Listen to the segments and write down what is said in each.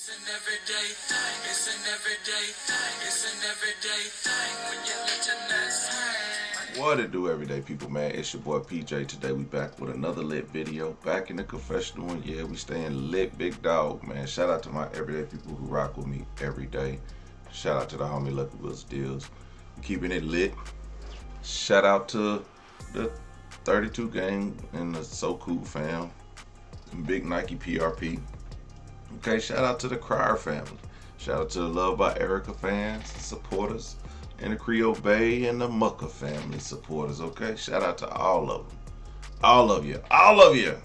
It's an everyday thing. It's an everyday thing. It's an everyday thing when you let your nuts hang. What it do, everyday people, man? It's your boy PJ. Today we back with another lit video. Back in the confessional, and yeah, we staying lit, big dog, man. Shout out to my everyday people who rock with me every day. Shout out to the homie Lucky Woods Deals, keeping it lit. Shout out to the 32 gang and the So Cool fam, Big Nike PRP. Okay, shout out to the Crier family. Shout out to the Love by Erica fans, supporters, and the Creole Bay and the Mucka family supporters. Okay, shout out to all of them. All of you. All of you.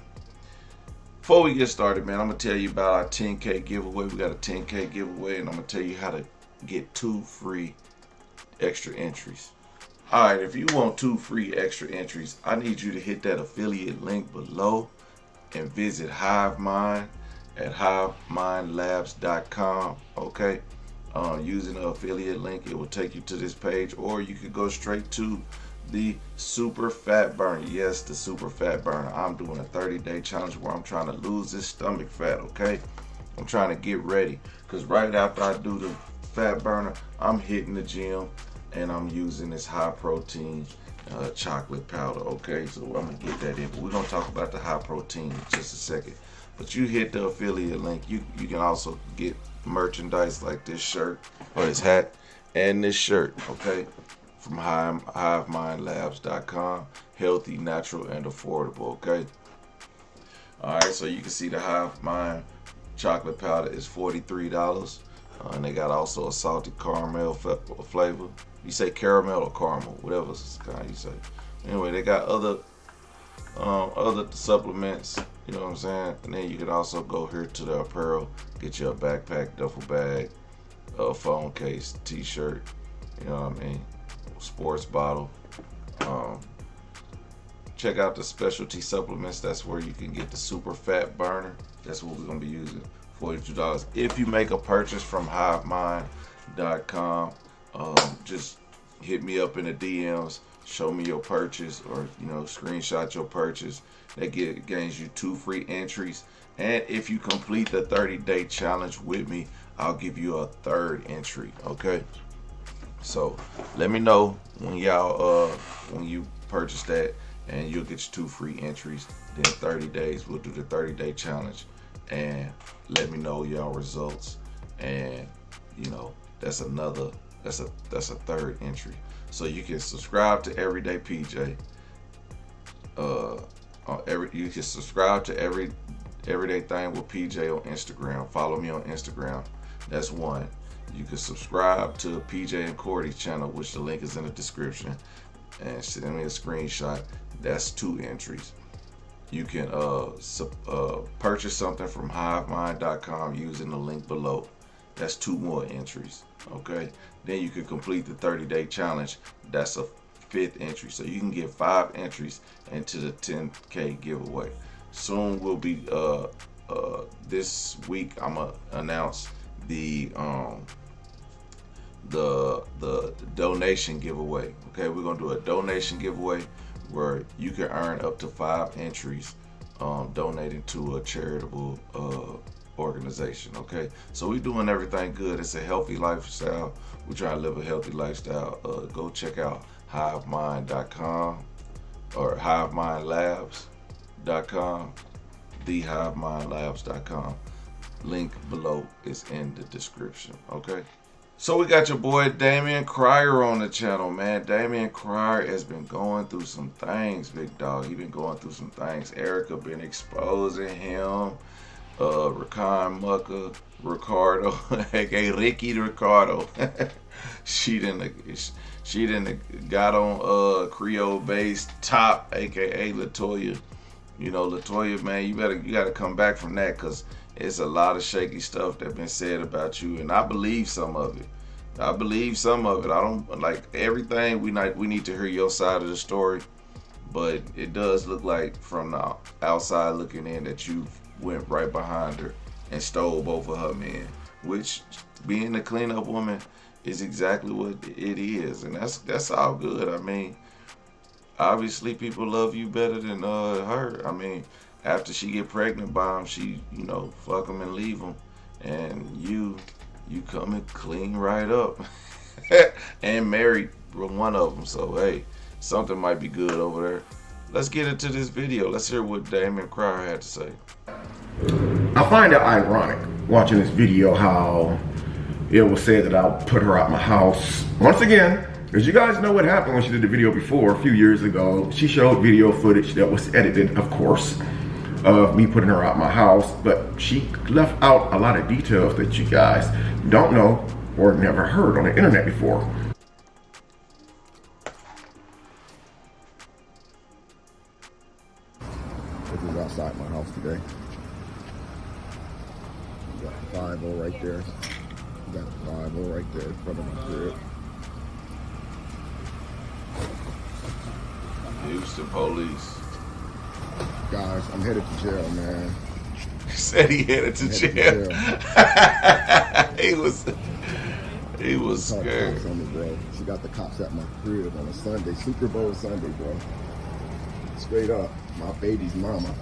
Before we get started, man, I'm going to tell you about our 10K giveaway. We got a 10K giveaway, and I'm going to tell you how to get 2 free extra entries. All right, if you want 2 free extra entries, I need you to hit that affiliate link below and visit Hive Mind at HiveMindLabs.com. Okay, using the affiliate link, it will take you to this page, or you could go straight to the super fat burner. Yes, the super fat burner. I'm doing a 30-day challenge where I'm trying to lose this stomach fat. Okay, I'm trying to get ready because right after I do the fat burner, I'm hitting the gym and I'm using this high protein chocolate powder. Okay, so I'm gonna get that in, but we're gonna talk about the high protein in just a second. But you hit the affiliate link, you can also get merchandise like this shirt or this hat and this shirt, okay, from HiveMindLabs.com. Healthy, natural, and affordable. Okay, all right, so you can see the Hive Mind chocolate powder is $43, and they got also a salted caramel flavor. You say caramel or caramel, whatever kind you say. Anyway, they got other supplements, you know what I'm saying? And then you can also go here to the apparel, get you a backpack, duffel bag, a phone case, t-shirt, you know what I mean, sports bottle. Check out the specialty supplements. That's where you can get the super fat burner. That's what we're gonna be using, $42. If you make a purchase from HiveMind.com, just hit me up in the DMs, show me your purchase, or screenshot your purchase. That gains you 2 free entries, and if you complete the 30-day challenge with me, I'll give you a 3rd entry. Okay, so let me know when when you purchase that, and you'll get your 2 free entries. Then 30 days we'll do the 30-day challenge, and let me know y'all results, and that's a 3rd entry. So you can subscribe to Everyday PJ. You can subscribe to Everyday Thing with PJ on Instagram. Follow me on Instagram. That's 1. You can subscribe to PJ and Cordy's channel, which the link is in the description, and send me a screenshot. That's 2 entries. You can purchase something from HiveMind.com using the link below. That's 2 more entries. Okay, then you can complete the 30-day challenge. That's a 5th entry. So you can get 5 entries into the 10K giveaway. Soon will be this week I'm gonna announce the donation giveaway. Okay, we're gonna do a donation giveaway where you can earn up to 5 entries donating to a charitable organization. Okay, so we're doing everything good. It's a healthy lifestyle. We're trying to live a healthy lifestyle. Go check out HiveMind.com or HiveMindLabs.com, HiveMindLabs.com. Link below is in the description. Okay, so we got your boy Damion Crier on the channel, man. Damion Crier has been going through some things, big dog. He been going through some things. Erica been exposing him. Rakan Mucka, Ricardo, aka Ricky Ricardo. she done got on Creole based top, aka Latoya. Latoya, man, you gotta come back from that, because it's a lot of shaky stuff that been said about you, and I believe some of it. I don't like everything. We need to hear your side of the story, but it does look like from the outside looking in that you went right behind her and stole both of her men, which, being the cleanup woman, is exactly what it is, and that's all good. I mean, obviously people love you better than her. I mean, after she get pregnant by him, she fuck him and leave him, and you coming clean right up. And married one of them, so hey, something might be good over there. Let's get into this video. Let's hear what Damion Cryer had to say. I find it ironic watching this video how it was said that I'll put her out my house. Once again, as you guys know what happened when she did the video before a few years ago, she showed video footage that was edited, of course, of me putting her out my house, but she left out a lot of details that you guys don't know or never heard on the internet before. This is outside my house today. You got a 5-0 right there. You got a 5-0 right there in front of my crib. Houston police. Guys, I'm headed to jail, man. He said he headed to jail. He was scared. On me, bro. She got the cops at my crib on a Sunday, Super Bowl Sunday, bro. Straight up, my baby's mama.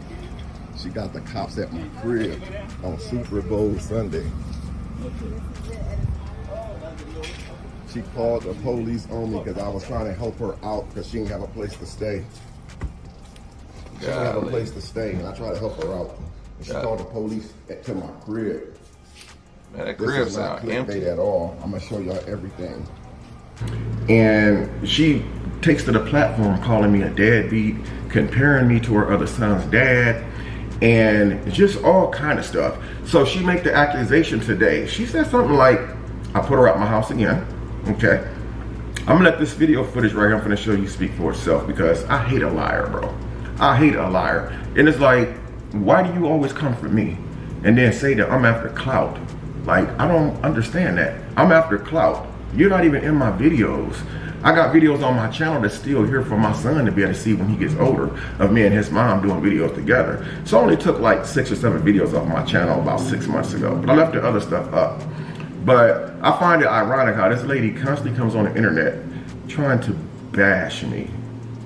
She got the cops at my crib on Super Bowl Sunday. She called the police on me because I was trying to help her out because she didn't have a place to stay. She didn't have a place to stay, and I tried to help her out. And she called the police to my crib. Man, that crib sound empty at all. I'm gonna show y'all everything. And she takes to the platform calling me a deadbeat, comparing me to her other son's dad, and just all kind of stuff. So she made the accusation today. She said something like, I put her out my house again. Okay. I'm gonna let this video footage right here, I'm gonna show you speak for itself because I hate a liar, bro. I hate a liar. And it's like, why do you always come for me and then say that I'm after clout? Like, I don't understand that. I'm after clout. You're not even in my videos. I got videos on my channel that's still here for my son to be able to see when he gets older of me and his mom doing videos together. So I only took like 6 or 7 videos off my channel about 6 months ago, but I left the other stuff up. But I find it ironic how this lady constantly comes on the internet trying to bash me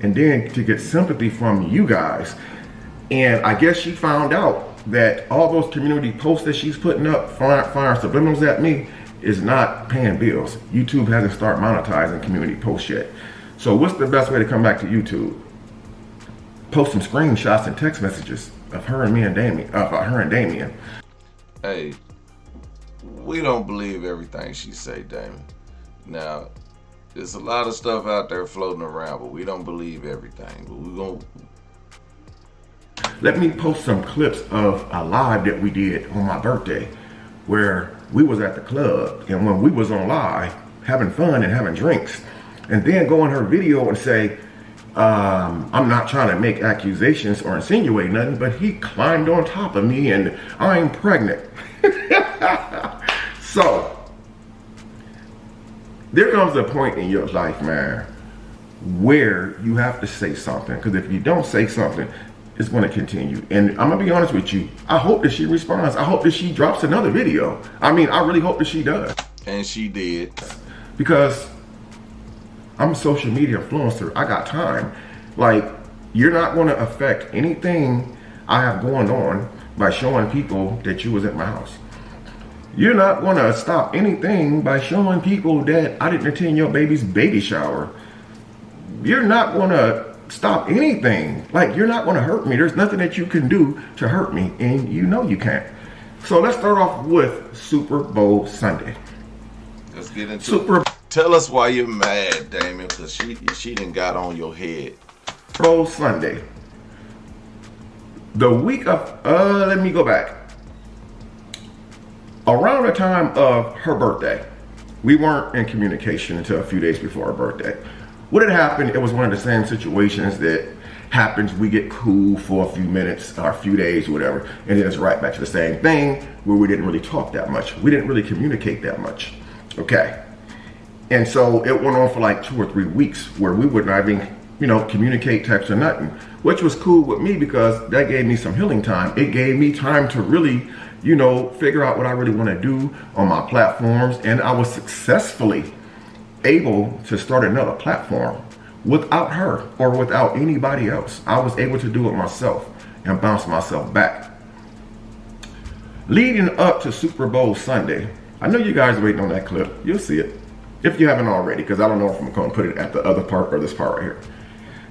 and then to get sympathy from you guys. And I guess she found out that all those community posts that she's putting up, firing subliminals at me, is not paying bills. YouTube hasn't started monetizing community posts yet. So what's the best way to come back to YouTube? Post some screenshots and text messages of her and me and Damion, of her and Damion. Hey, we don't believe everything she say, Damion. Now, there's a lot of stuff out there floating around, but we don't believe everything. But we're gonna let me post some clips of a live that we did on my birthday where we was at the club, and when we was on live having fun and having drinks, and then go in her video and say, I'm not trying to make accusations or insinuate nothing, but he climbed on top of me and I'm pregnant. So there comes a point in your life, man, where you have to say something, because if you don't say something, it's going to continue. And I'm gonna be honest with you, I hope that she responds. I hope that she drops another video. I mean, I really hope that she does. And she did. Because I'm a social media influencer. I got time. Like, you're not going to affect anything I have going on by showing people that you was at my house. You're not going to stop anything by showing people that I didn't attend your baby's baby shower. You're not going to stop anything. Like, you're not going to hurt me. There's nothing that you can do to hurt me, and you know you can't. So let's start off with Super Bowl Sunday. Let's get into it. Tell us why you're mad, Damion, because she done got on your head. Super Bowl Sunday. The week of, let me go back. Around the time of her birthday, we weren't in communication until a few days before her birthday. What had happened, it was one of the same situations that happens. We get cool for a few minutes or a few days, whatever, and then it's right back to the same thing where we didn't really talk that much. We didn't really communicate that much. Okay. And so it went on for like 2 or 3 weeks where we would not even, communicate, text or nothing, which was cool with me because that gave me some healing time. It gave me time to really, figure out what I really want to do on my platforms. And I was successfully able to start another platform without her or without anybody else. I was able to do it myself and bounce myself back. Leading up to Super Bowl Sunday, I know you guys are waiting on that clip. You'll see it. If you haven't already, because I don't know if I'm going to put it at the other part or this part right here.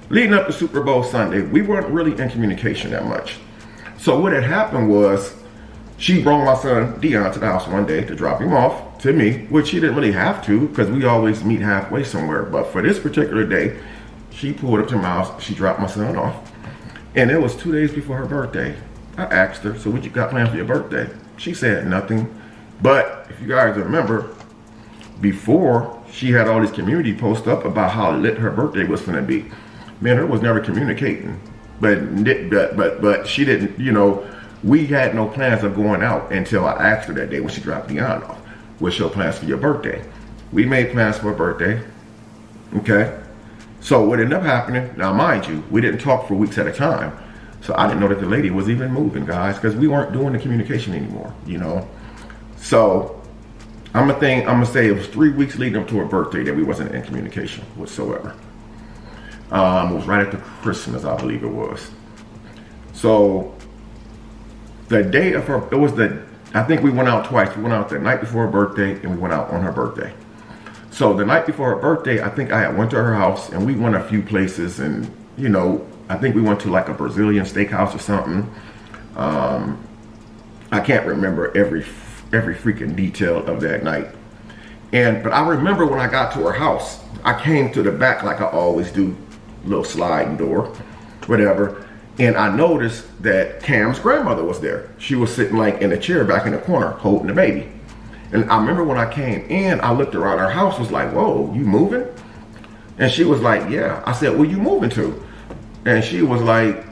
Leading up to Super Bowl Sunday, we weren't really in communication that much. So what had happened was, she brought my son Dion to the house one day to drop him off to me, which she didn't really have to because we always meet halfway somewhere. But for this particular day, she pulled up to my house, she dropped my son off. And it was 2 days before her birthday. I asked her, so what you got planned for your birthday? She said nothing. But if you guys remember, before she had all these community posts up about how lit her birthday was gonna be. Man, her was never communicating. But she didn't, you know, we had no plans of going out until I asked her that day when she dropped Dion off. What's your plans for your birthday? We made plans for her birthday. Okay. So what ended up happening, now mind you, we didn't talk for weeks at a time. So I didn't know that the lady was even moving, guys, because we weren't doing the communication anymore, you know. So I'm gonna say it was 3 weeks leading up to her birthday that we wasn't in communication whatsoever. It was right after Christmas, I believe it was. So the day of her, I think we went out twice. We went out the night before her birthday and we went out on her birthday. So the night before her birthday, I think I went to her house and we went a few places and, you know, I think we went to like a Brazilian steakhouse or something. I can't remember every freaking detail of that night. But I remember when I got to her house, I came to the back like I always do, little sliding door, whatever. And I noticed that Cam's grandmother was there. She was sitting like in a chair back in the corner holding the baby. And I remember when I came in, I looked around her house, was like, whoa, you moving? And she was like, yeah. I said, where you moving to? And she was like,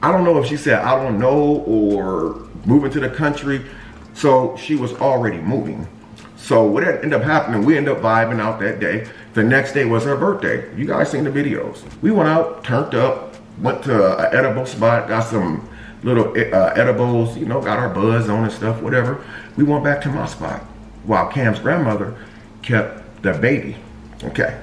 I don't know if she said, I don't know, or moving to the country. So she was already moving. So what ended up happening, we ended up vibing out that day. The next day was her birthday. You guys seen the videos. We went out, turned up, went to an edible spot, got some little edibles, you know, got our buzz on and stuff, whatever. We went back to my spot while Cam's grandmother kept the baby. Okay.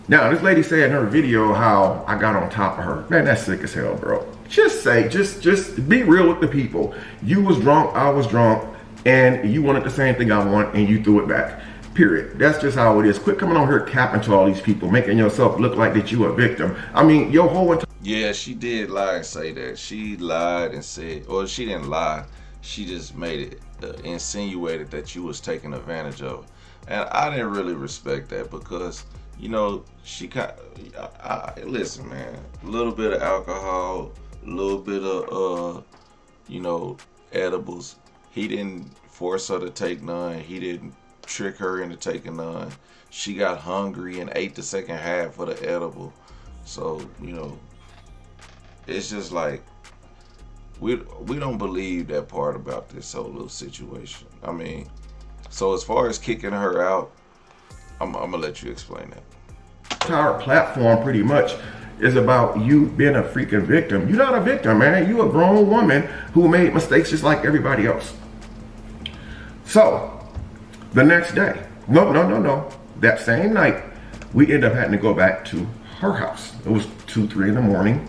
Now, this lady said in her video how I got on top of her. Man, that's sick as hell, bro. Just be real with the people. You was drunk, I was drunk, and you wanted the same thing I want, and you threw it back. Period. That's just how it is. Quit coming on here capping to all these people, making yourself look like that you a victim. I mean, your whole entire... Yeah, she did lie and say that. She lied and said, or she didn't lie. She just made it, insinuated that you was taking advantage of. And I didn't really respect that because, you know, she kind of, listen, man, a little bit of alcohol, a little bit of, you know, edibles. He didn't force her to take none. He didn't trick her into taking none. She got hungry and ate the second half of the edible. So, you know, it's just like, we don't believe that part about this whole little situation. I mean, so as far as kicking her out, I'm gonna let you explain that. Our platform pretty much is about you being a freaking victim. You're not a victim, man. You're a grown woman who made mistakes just like everybody else. So, the next day, no. That same night, we ended up having to go back to her house. It was 2, 3 in the morning.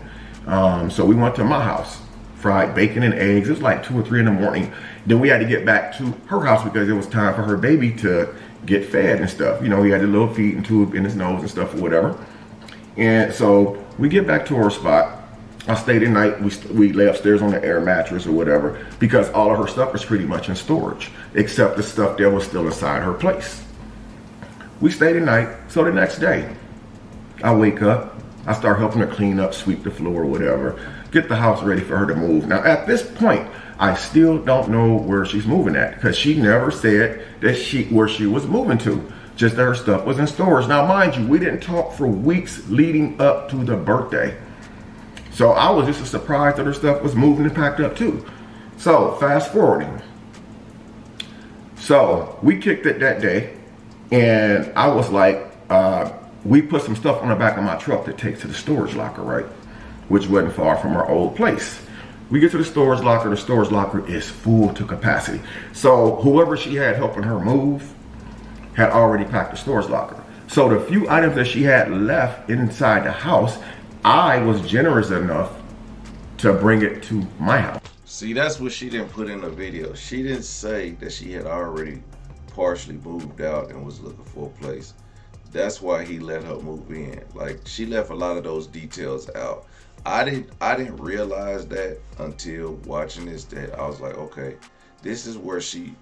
So we went to my house, fried bacon and eggs. It was like 2 or 3 in the morning. Then we had to get back to her house because it was time for her baby to get fed and stuff. You know, he had a little feeding tube in his nose and stuff or whatever. And so we get back to her spot. I stayed the night. We lay upstairs on the air mattress or whatever because all of her stuff was pretty much in storage, except the stuff that was still inside her place. We stayed the night. So the next day, I wake up. I start helping her clean up, sweep the floor, whatever, get the house ready for her to move. Now, at this point, I still don't know where she's moving at because she never said that where she was moving to, just that her stuff was in storage. Now, mind you, we didn't talk for weeks leading up to the birthday. So I was just as surprised that her stuff was moving and packed up too. So fast forwarding. So we kicked it that day and I was like, we put some stuff on the back of my truck that takes to the storage locker, right? Which wasn't far from our old place. We get to the storage locker is full to capacity. So whoever she had helping her move had already packed the storage locker. So the few items that she had left inside the house, I was generous enough to bring it to my house. See, that's what she didn't put in the video. She didn't say that she had already partially moved out and was looking for a place. That's why he let her move in. Like, she left a lot of those details out. I didn't realize that until watching this, that I was like, okay, this is where she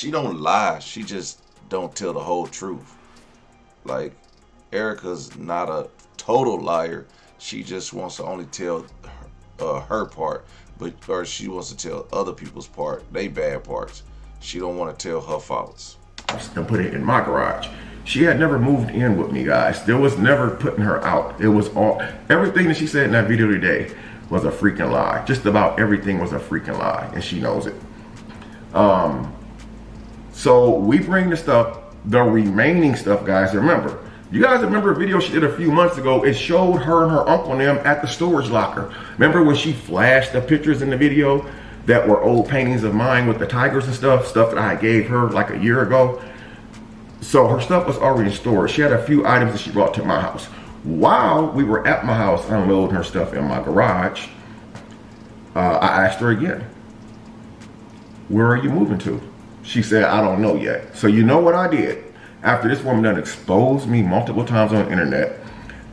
don't lie. She just don't tell the whole truth. Like, Erica's not a total liar. She just wants to only tell her part, or she wants to tell other people's part, they bad parts. She don't want to tell her faults. And put it in my garage. She had never moved in with me, guys. There was never putting her out. It was all, everything that she said in that video today was a freaking lie. Just about everything was a freaking lie, and she knows it. So we bring the stuff, the remaining stuff, guys. Remember, you guys remember a video she did a few months ago? It showed her and her uncle and them at the storage locker. Remember when she flashed the pictures in the video that were old paintings of mine with the tigers and stuff that I gave her like a year ago? So her stuff was already in storage. She had a few items that she brought to my house. While we were at my house unloading her stuff in my garage, I asked her again, where are you moving to? She said, I don't know yet. So you know what I did? After this woman done exposed me multiple times on the internet,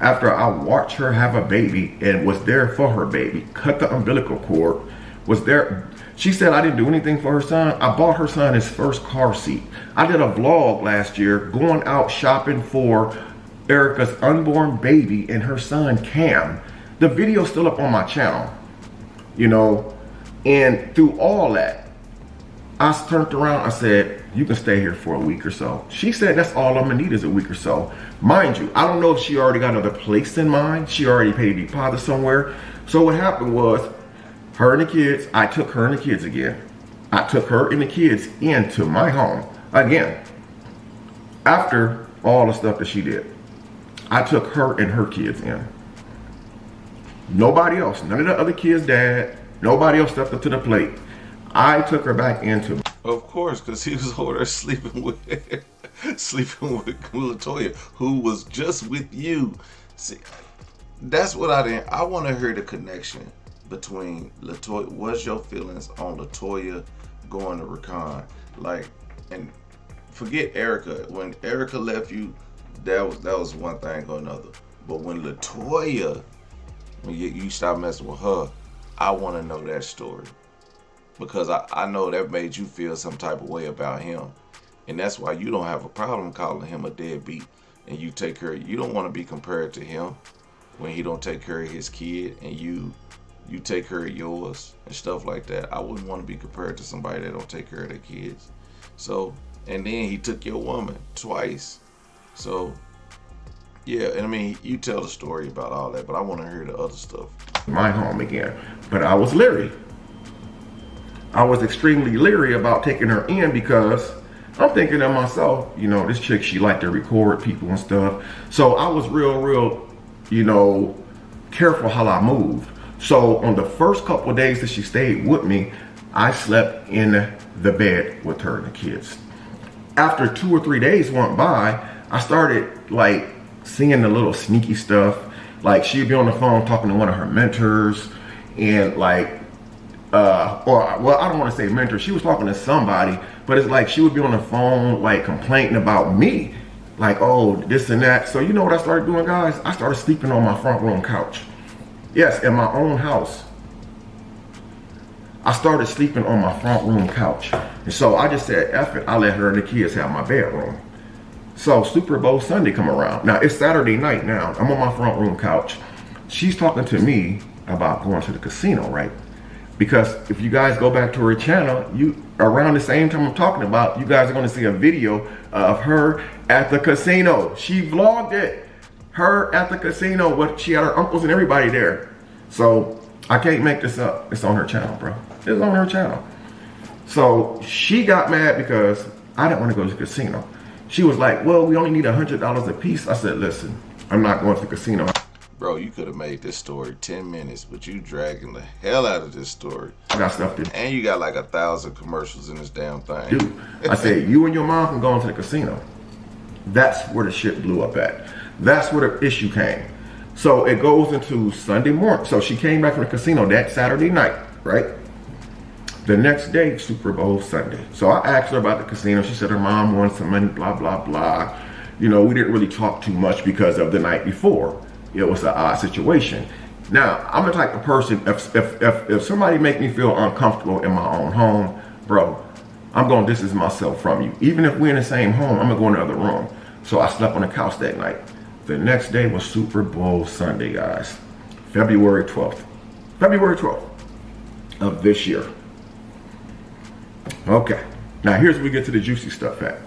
after I watched her have a baby and was there for her baby, cut the umbilical cord, was there. She said I didn't do anything for her son. I bought her son his first car seat. I did a vlog last year going out shopping for Erica's unborn baby and her son Cam. The video's still up on my channel, you know, and through all that, I turned around, I said, you can stay here for a week or so. She said, that's all I'm gonna need is a week or so. Mind you, I don't know if she already got another place in mind. She already paid a deposit somewhere. So what happened was, her and the kids, I took her and the kids again. I took her and the kids into my home again. After all the stuff that she did, I took her and her kids in. Nobody else, none of the other kids' dad, nobody else stepped up to the plate. I took her back into. Of course, because he was over there sleeping with Latoya, who was just with you. See, that's what I want to hear the connection between Latoya. What's your feelings on Latoya going to Rakan? Like, and forget Erica. When Erica left you, that was one thing or another. But when Latoya, when you stop messing with her, I want to know that story. Because I know that made you feel some type of way about him. And that's why you don't have a problem calling him a deadbeat. And you take care, you don't want to be compared to him when he don't take care of his kid and you take care of yours and stuff like that. I wouldn't want to be compared to somebody that don't take care of their kids. So, and then he took your woman twice. So, yeah, and I mean, you tell the story about all that, but I want to hear the other stuff. My home again, but I was leery. I was extremely leery about taking her in because I'm thinking to myself, you know, this chick, she liked to record people and stuff. So I was real, you know, careful how I moved. So on the first couple of days that she stayed with me, I slept in the bed with her and the kids. After 2 or 3 days went by, I started like seeing the little sneaky stuff. Like she'd be on the phone talking to one of her mentors and like, well, I don't want to say mentor. She was talking to somebody, but it's like she would be on the phone, like complaining about me, like, oh, this and that. So you know what I started doing, guys? I started sleeping on my front room couch. Yes, in my own house. I started sleeping on my front room couch. And so I just said, F it, I let her and the kids have my bedroom. So Super Bowl Sunday come around. Now it's Saturday night now. I'm on my front room couch. She's talking to me about going to the casino, right? Because if you guys go back to her channel, around the same time I'm talking about, you guys are going to see a video of her at the casino. She vlogged it. Her at the casino. She had her uncles and everybody there. So I can't make this up. It's on her channel, bro. It's on her channel. So she got mad because I didn't want to go to the casino. She was like, well, we only need $100 a piece. I said, listen, I'm not going to the casino. Bro, you could have made this story 10 minutes, but you dragging the hell out of this story. I got stuff to do. And you got like 1,000 commercials in this damn thing. Dude, I said, you and your mom can go into the casino. That's where the shit blew up at. That's where the issue came. So it goes into Sunday morning. So she came back from the casino that Saturday night, right? The next day, Super Bowl Sunday. So I asked her about the casino. She said her mom won some money, blah, blah, blah. You know, we didn't really talk too much because of the night before. It was an odd situation. Now, I'm the type of person, if somebody make me feel uncomfortable in my own home, bro, I'm going to distance myself from you. Even if we're in the same home, I'm going to go in the other room. So I slept on the couch that night. The next day was Super Bowl Sunday, guys. February 12th. February 12th of this year. Okay, now here's where we get to the juicy stuff at.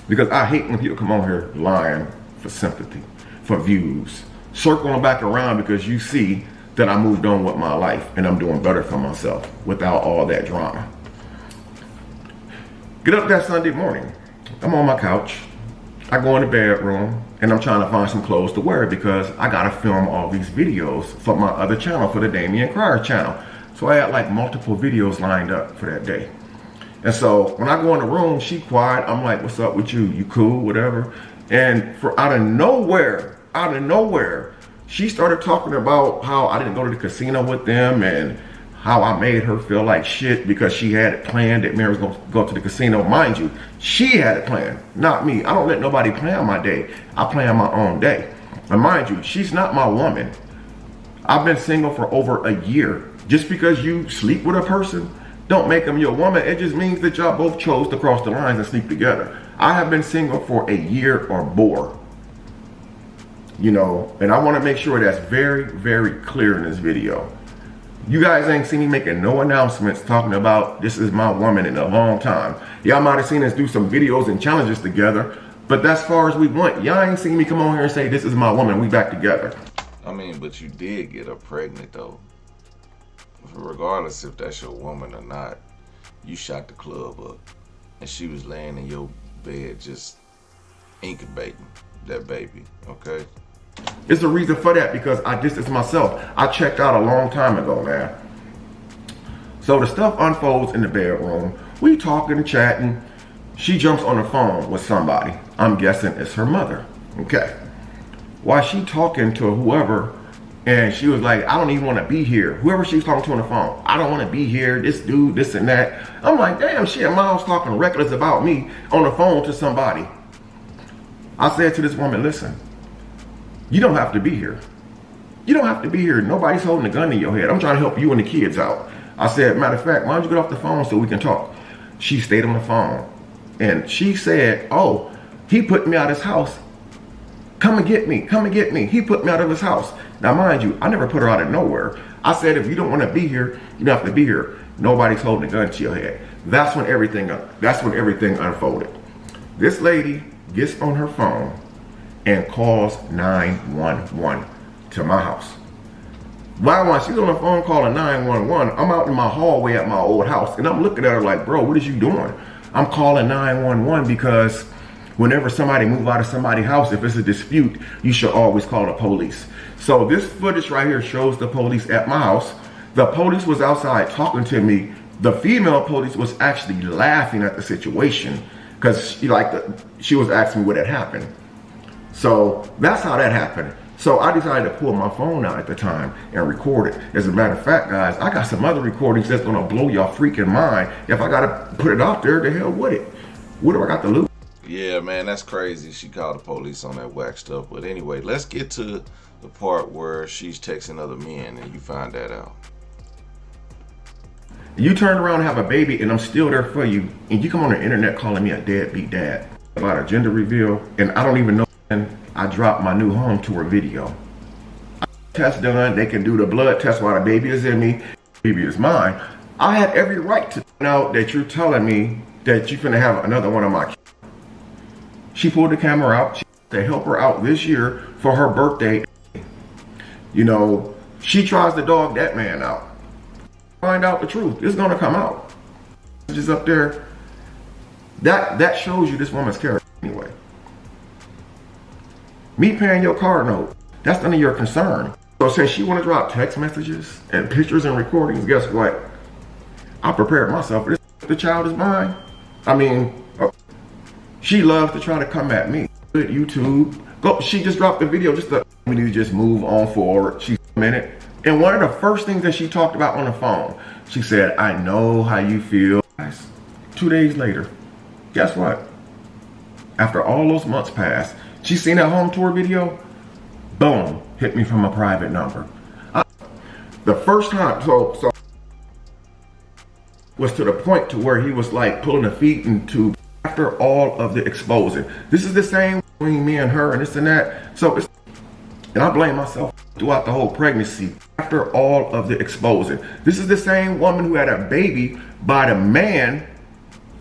Because I hate when people come on here lying for sympathy, for views. Circling back around because you see that I moved on with my life and I'm doing better for myself without all that drama. Get up that Sunday morning. I'm on my couch. I go in the bedroom and I'm trying to find some clothes to wear because I gotta film all these videos for my other channel, for the Damion Crier channel. So I had like multiple videos lined up for that day. And so when I go in the room, she quiet. I'm like, what's up with you? You cool, whatever. And for out of nowhere, she started talking about how I didn't go to the casino with them and how I made her feel like shit because she had it planned that Mary was gonna go to the casino. Mind you, she had it planned, not me. I don't let nobody plan my day. I plan my own day. And mind you, she's not my woman. I've been single for over a year. Just because you sleep with a person, don't make them your woman. It just means that y'all both chose to cross the lines and sleep together. I have been single for a year or more. You know, and I want to make sure that's very, very clear in this video. You guys ain't seen me making no announcements talking about this is my woman in a long time. Y'all might have seen us do some videos and challenges together, but that's as far as we went. Y'all ain't seen me come on here and say this is my woman, we back together. I mean, but you did get her pregnant though. Regardless if that's your woman or not, you shot the club up and she was laying in your bed just incubating that baby, okay? It's the reason for that because I distanced myself. I checked out a long time ago, man. So the stuff unfolds in the bedroom. We talking and chatting. She jumps on the phone with somebody. I'm guessing it's her mother, okay? While she talking to whoever, and she was like, I don't even want to be here. Whoever she's talking to on the phone, I don't want to be here. This dude, this and that. I'm like, damn, shit, Miles talking reckless about me on the phone to somebody. I said to this woman, listen, you don't have to be here. You don't have to be here. Nobody's holding a gun in your head. I'm trying to help you and the kids out. I said, matter of fact, why don't you get off the phone so we can talk? She stayed on the phone. And she said, oh, he put me out of his house. Come and get me. Come and get me. He put me out of his house. Now, mind you, I never put her out of nowhere. I said, if you don't want to be here, you don't have to be here. Nobody's holding a gun to your head. That's when everything unfolded. This lady gets on her phone and calls 911 to my house. While she's on the phone calling 911, I'm out in my hallway at my old house and I'm looking at her like, bro, what is you doing? I'm calling 911 because whenever somebody move out of somebody's house, if it's a dispute, you should always call the police. So this footage right here shows the police at my house. The police was outside talking to me. The female police was actually laughing at the situation because she was asking me what had happened. So that's how that happened. So I decided to pull my phone out at the time and record it. As a matter of fact, guys, I got some other recordings that's gonna blow y'all freaking mind. If I gotta put it out there, the hell with it. What do I got to lose? Yeah, man, that's crazy. She called the police on that whack stuff. But anyway, let's get to the part where she's texting other men and you find that out. You turn around and have a baby and I'm still there for you, and you come on the internet calling me a deadbeat dad about a gender reveal, and I don't even know. And I dropped my new home to her video. Test done, they can do the blood test while the baby is in me, baby is mine. I had every right to know that you're telling me that you're finna have another one of my kids. She pulled the camera out to help her out this year for her birthday. You know, she tries to dog that man out. Find out the truth, it's gonna come out. Just up there, that shows you this woman's character anyway. Me paying your car note, that's none of your concern. So since she want to drop text messages and pictures and recordings, guess what? I prepared myself for this. The child is mine. I mean, she loves to try to come at me. YouTube, go. She just dropped the video just to me to just move on forward. She's a minute. And one of the first things that she talked about on the phone, She said, I know how you feel. 2 days later, guess what? After all those months passed, she seen that home tour video, boom, hit me from a private number. The first time, so was to the point to where he was like pulling the feet into, after all of the exposing. This is the same between me and her and this and that. So it's, and I blame myself throughout the whole pregnancy. After all of the exposing. This is the same woman who had a baby by the man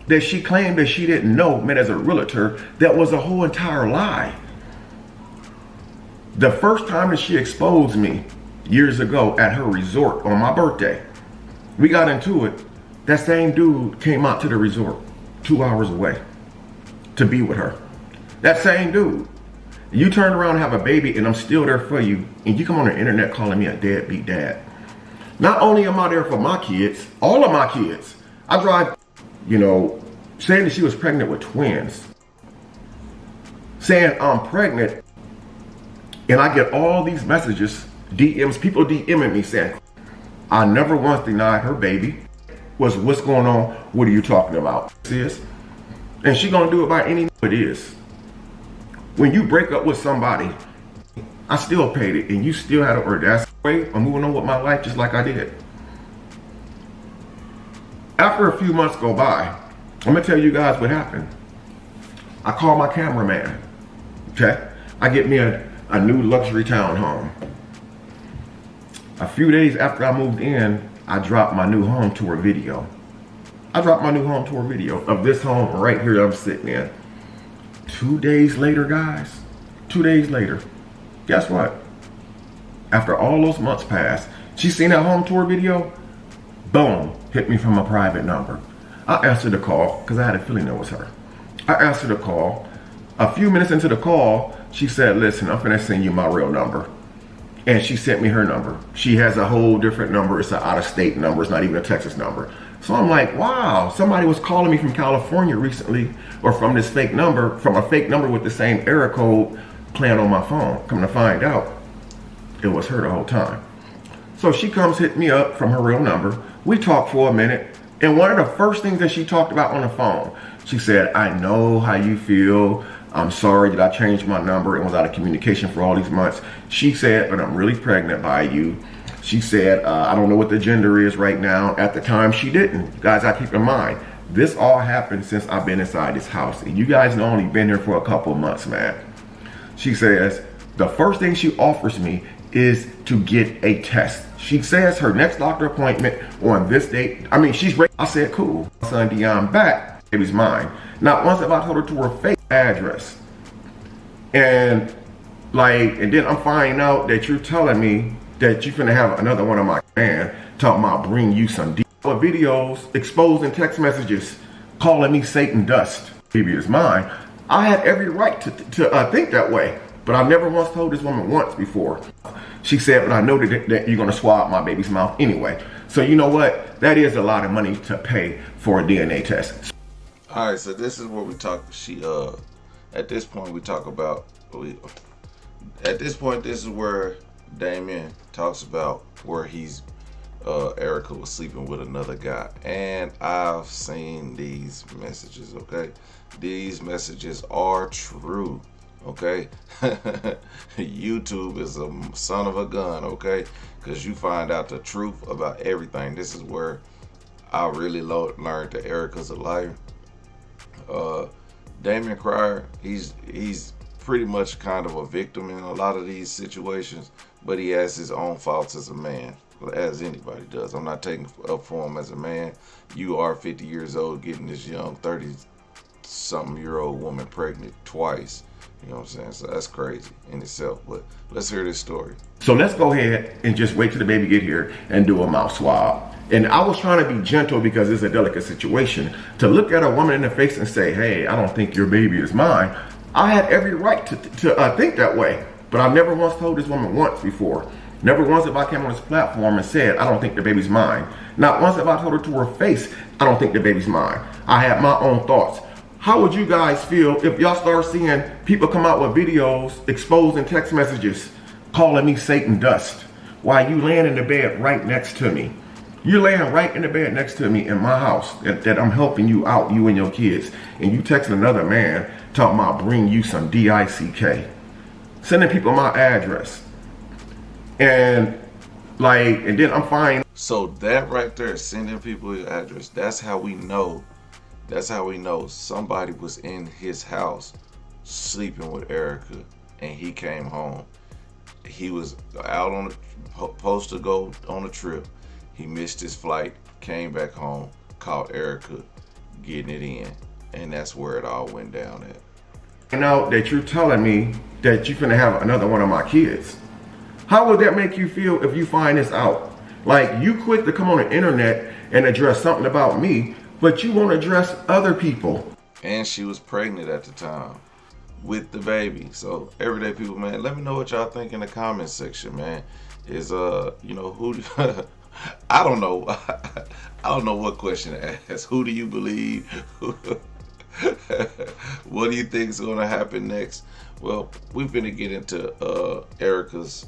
that she claimed that she didn't know, met as a realtor. That was a whole entire lie. The first time that she exposed me years ago at her resort on my birthday, we got into it. That same dude came out to the resort 2 hours away to be with her. That same dude. You turn around and have a baby and I'm still there for you, and you come on the internet calling me a deadbeat dad. Not only am I there for my kids, all of my kids. I drive, you know, saying that she was pregnant with twins. Saying I'm pregnant, and I get all these messages, DMs, people DMing me saying, I never once denied her baby. What's going on? What are you talking about? Sis? And she gonna do it by any it is. When you break up with somebody, I still paid it, and you still had an audacity way of moving on with my life just like I did. After a few months go by, I'm gonna tell you guys what happened. I call my cameraman, okay? I get me a new luxury townhome. A few days after I moved in, I dropped my new home tour video. I dropped my new home tour video of this home right here that I'm sitting in. 2 days later, guys, 2 days later, guess what? After all those months passed, she seen that home tour video, boom, hit me from a private number. I answered the call because I had a feeling it was her. I answered the call. A few minutes into the call, she said, listen, I'm finna send you my real number. And she sent me her number. She has a whole different number. It's an out-of-state number. It's not even a Texas number. So I'm like, wow, somebody was calling me from California recently, or from this fake number, from a fake number with the same error code playing on my phone. Come to find out, it was her the whole time. So she comes hit me up from her real number. We talked for a minute. And one of the first things that she talked about on the phone, she said, I know how you feel. I'm sorry that I changed my number and was out of communication for all these months. She said, but I'm really pregnant by you. She said, I don't know what the gender is right now. At the time, she didn't. Guys, I keep in mind, this all happened since I've been inside this house. And you guys know only been here for a couple of months, man. She says, the first thing she offers me is to get a test. She says her next doctor appointment on this date. I mean, she's ready. I said, cool. My son Damion back. Baby's mine. Not once have I told her to her fake address. And then I'm finding out that you're telling me that you're finna have another one of my man talking about bring you some videos, exposing text messages, calling me Satan dust. Baby is mine. I had every right to think that way, but I've never once told this woman once before. She said, but I know that you're gonna swab my baby's mouth anyway. So you know what? That is a lot of money to pay for a DNA test. All right, so this is what we talk. At this point, we talk about. At this point, this is where Damion talks about where Erica was sleeping with another guy, and I've seen these messages. Okay, these messages are true. Okay, YouTube is a son of a gun. Okay, because you find out the truth about everything. This is where I really learned that Erica's a liar. Damion Cryer, he's pretty much kind of a victim in a lot of these situations, but he has his own faults as a man, as anybody does. I'm not taking up for him as a man. You are 50 years old getting this young 30-something-year-old woman pregnant twice. You know what I'm saying? So that's crazy in itself, but let's hear this story. So let's go ahead and just wait till the baby get here and do a mouth swab. And I was trying to be gentle because it's a delicate situation. To look at a woman in the face and say, hey, I don't think your baby is mine. I had every right to think that way, but I've never once told this woman once before. Never once have I came on this platform and said, I don't think the baby's mine. Not once have I told her to her face, I don't think the baby's mine. I have my own thoughts. How would you guys feel if y'all start seeing people come out with videos exposing text messages calling me Satan dust while you laying in the bed right next to me? You're laying right in the bed next to me in my house that I'm helping you out, you and your kids, and you text another man talking about bring you some DICK. Sending people my address. And then I'm fine. So that right there, sending people your address, that's how we know somebody was in his house sleeping with Erica and he came home. He was out supposed to go on a trip. He missed his flight, came back home, called Erica, getting it in. And that's where it all went down at. You know that you're telling me that you're gonna have another one of my kids. How would that make you feel if you find this out? Like, you quick to come on the internet and address something about me, but you won't address other people. And she was pregnant at the time with the baby. So everyday people, man, let me know what y'all think in the comment section, man. Is who I don't know. I don't know what question to ask. Who do you believe? What do you think is going to happen next? Well, we're going to get into Erica's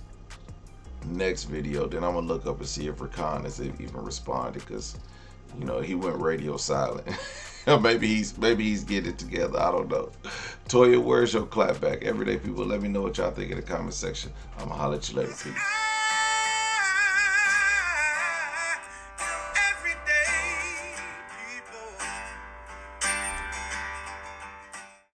next video. Then I'm going to look up and see if Rakan has even responded, because, he went radio silent. maybe he's getting it together. I don't know. Toya, where's your clap back? Everyday people, let me know what y'all think in the comment section. I'm going to holler at you later. Peace.